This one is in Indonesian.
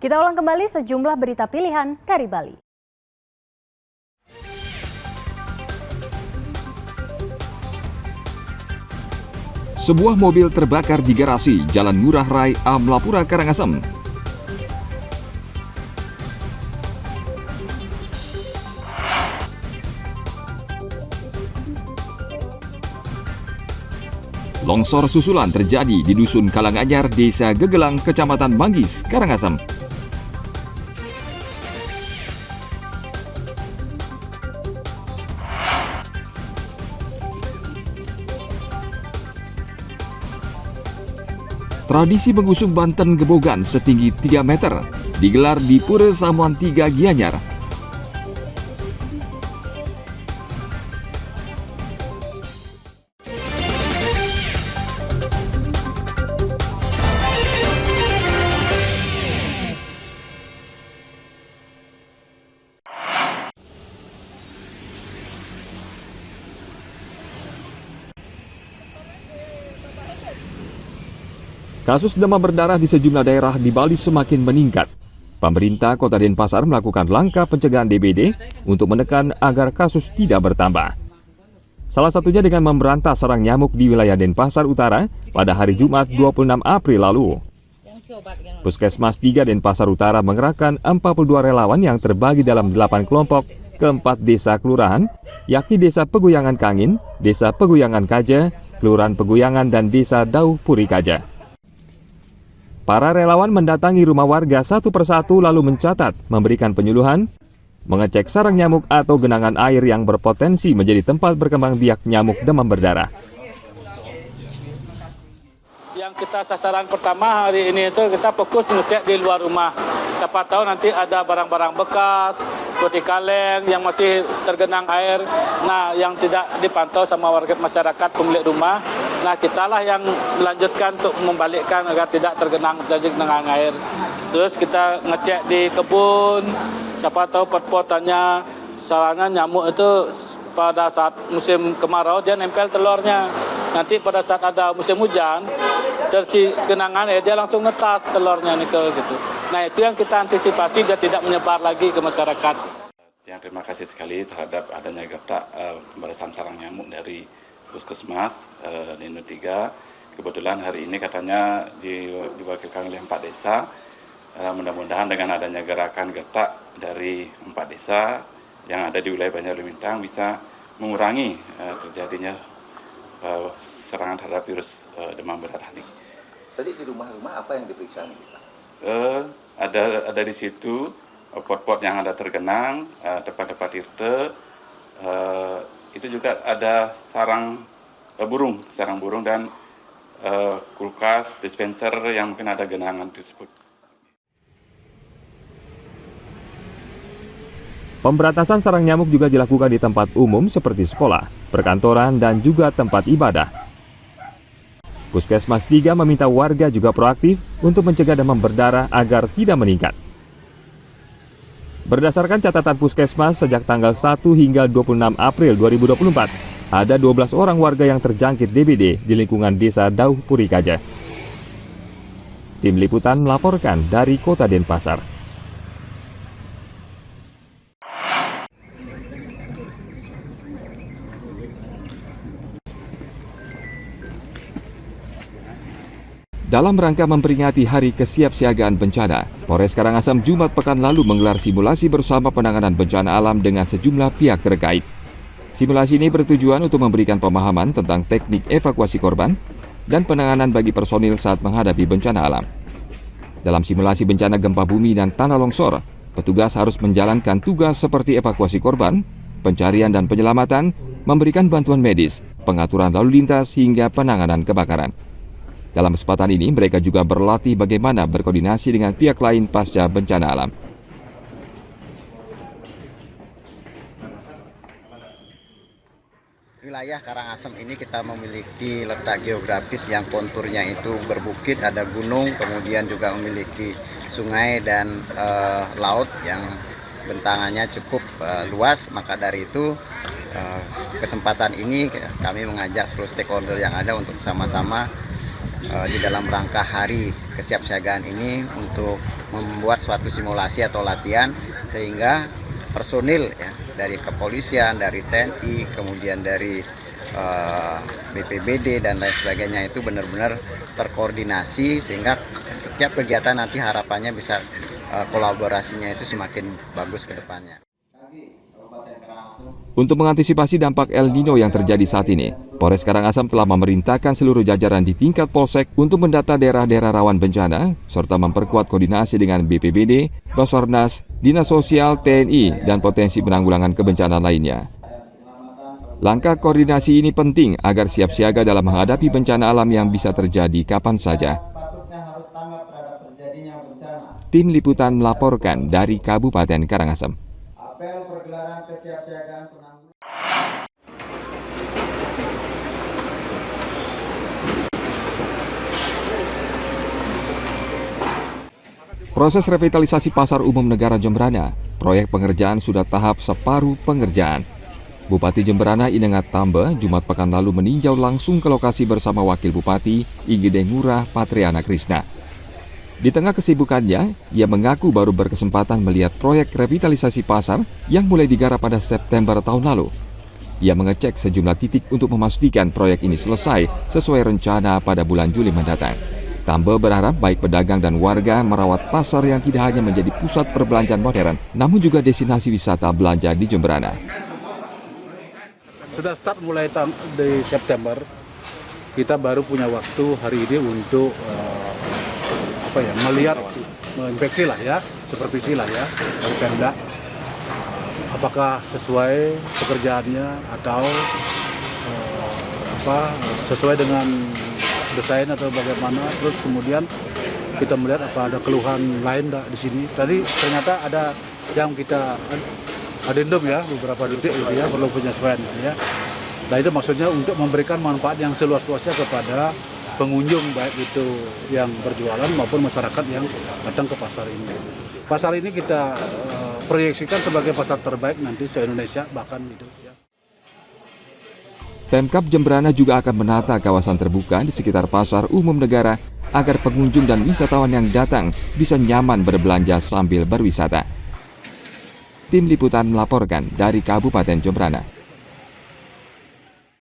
Kita ulang kembali sejumlah berita pilihan dari Bali. Sebuah mobil terbakar di garasi Jalan Ngurah Rai, Amlapura, Karangasem. Longsor susulan terjadi di Dusun Kalanganyar, Desa Gegelang, Kecamatan Manggis, Karangasem. Tradisi mengusung Banten Gebogan setinggi 3 meter digelar di Pura Samuan 3 Gianyar. Kasus demam berdarah di sejumlah daerah di Bali semakin meningkat. Pemerintah Kota Denpasar melakukan langkah pencegahan DBD untuk menekan agar kasus tidak bertambah. Salah satunya dengan memberantas sarang nyamuk di wilayah Denpasar Utara pada hari Jumat 26 April lalu. Puskesmas 3 Denpasar Utara mengerahkan 42 relawan yang terbagi dalam 8 kelompok ke 4 desa kelurahan, yakni Desa Peguyangan Kangin, Desa Peguyangan Kaja, Kelurahan Peguyangan, dan Desa Dauh Puri Kaja. Para relawan mendatangi rumah warga satu persatu lalu mencatat, memberikan penyuluhan, mengecek sarang nyamuk atau genangan air yang berpotensi menjadi tempat berkembang biak nyamuk demam berdarah. Yang kita sasaran pertama hari ini itu kita fokus ngecek di luar rumah. Siapa tahu nanti ada barang-barang bekas, seperti kaleng yang masih tergenang air. Nah, yang tidak dipantau sama warga masyarakat pemilik rumah. Nah, kitalah yang melanjutkan untuk membalikkan agar tidak tergenang air. Terus kita ngecek di kebun. Siapa tahu pot-potannya, soalnya nyamuk itu pada saat musim kemarau dia nempel telurnya. Nanti pada saat ada musim hujan, dari genangan air dia langsung netas telurnya gitu. Nah, itu yang kita antisipasi dia tidak menyebar lagi ke masyarakat. Terima kasih sekali terhadap adanya gertak pemberantasan sarang nyamuk dari Puskesmas Nino 3. Kebetulan hari ini katanya diwakilkan oleh 4 desa. Mudah-mudahan dengan adanya gerakan gertak dari 4 desa yang ada di wilayah Banjar Lintang bisa mengurangi terjadinya serangan terhadap virus demam berdarah ini. Tadi di rumah-rumah apa yang diperiksa nih? Ada di situ pot-pot yang ada tergenang, tempat-tempat irte, itu juga ada sarang burung dan kulkas, dispenser yang mungkin ada genangan tersebut. Pemberantasan sarang nyamuk juga dilakukan di tempat umum seperti sekolah, perkantoran, dan juga tempat ibadah. Puskesmas 3 meminta warga juga proaktif untuk mencegah demam berdarah agar tidak meningkat. Berdasarkan catatan Puskesmas, sejak tanggal 1 hingga 26 April 2024, ada 12 orang warga yang terjangkit DBD di lingkungan Desa Dauh Puri Kaja. Tim Liputan melaporkan dari Kota Denpasar. Dalam rangka memperingati Hari Kesiapsiagaan Bencana, Polres Karangasem Jumat pekan lalu menggelar simulasi bersama penanganan bencana alam dengan sejumlah pihak terkait. Simulasi ini bertujuan untuk memberikan pemahaman tentang teknik evakuasi korban dan penanganan bagi personil saat menghadapi bencana alam. Dalam simulasi bencana gempa bumi dan tanah longsor, petugas harus menjalankan tugas seperti evakuasi korban, pencarian dan penyelamatan, memberikan bantuan medis, pengaturan lalu lintas hingga penanganan kebakaran. Dalam kesempatan ini, mereka juga berlatih bagaimana berkoordinasi dengan pihak lain pasca bencana alam. Wilayah Karangasem ini kita memiliki letak geografis yang konturnya itu berbukit, ada gunung, kemudian juga memiliki sungai dan laut yang bentangannya cukup luas. Maka dari itu kesempatan ini kami mengajak seluruh stakeholder yang ada untuk sama-sama di dalam rangka Hari Kesiapsiagaan ini untuk membuat suatu simulasi atau latihan sehingga personil ya, dari kepolisian, dari TNI, kemudian dari BPBD dan lain sebagainya itu benar-benar terkoordinasi sehingga setiap kegiatan nanti harapannya bisa kolaborasinya itu semakin bagus ke depannya. Untuk mengantisipasi dampak El Nino yang terjadi saat ini, Polres Karangasem telah memerintahkan seluruh jajaran di tingkat Polsek untuk mendata daerah-daerah rawan bencana, serta memperkuat koordinasi dengan BPBD, Basarnas, Dinas Sosial, TNI, dan potensi penanggulangan kebencanaan lainnya. Langkah koordinasi ini penting agar siap siaga dalam menghadapi bencana alam yang bisa terjadi kapan saja. Tim Liputan melaporkan dari Kabupaten Karangasem. Apel pergelaran kesiapsiagaan penanggulangan. Proses revitalisasi Pasar Umum Negara Jemberana, proyek pengerjaan sudah tahap separuh pengerjaan. Bupati Jemberana Inengat Tambe Jumat pekan lalu meninjau langsung ke lokasi bersama Wakil Bupati Igede Ngurah Patriana Krisna. Di tengah kesibukannya, ia mengaku baru berkesempatan melihat proyek revitalisasi pasar yang mulai digarap pada September tahun lalu. Ia mengecek sejumlah titik untuk memastikan proyek ini selesai sesuai rencana pada bulan Juli mendatang. Tambe berharap baik pedagang dan warga merawat pasar yang tidak hanya menjadi pusat perbelanjaan modern, namun juga destinasi wisata belanja di Jemberana. Sudah start mulai di September, kita baru punya waktu hari ini untuk melihat, menginspeksi lah ya, supervisi lah ya dari Pemda, apakah sesuai pekerjaannya atau sesuai dengan desain atau bagaimana. Terus kemudian kita melihat apa ada keluhan lain di sini. Tadi ternyata ada yang kita adendum ya, beberapa titik gitu ya, perlu penyesuaian ya. Nah itu maksudnya untuk memberikan manfaat yang seluas-luasnya kepada pengunjung, baik itu yang berjualan maupun masyarakat yang datang ke pasar ini. Pasar ini kita proyeksikan sebagai pasar terbaik nanti se-Indonesia bahkan gitu ya. Pemkab Jemberana juga akan menata kawasan terbuka di sekitar Pasar Umum Negara agar pengunjung dan wisatawan yang datang bisa nyaman berbelanja sambil berwisata. Tim Liputan melaporkan dari Kabupaten Jemberana.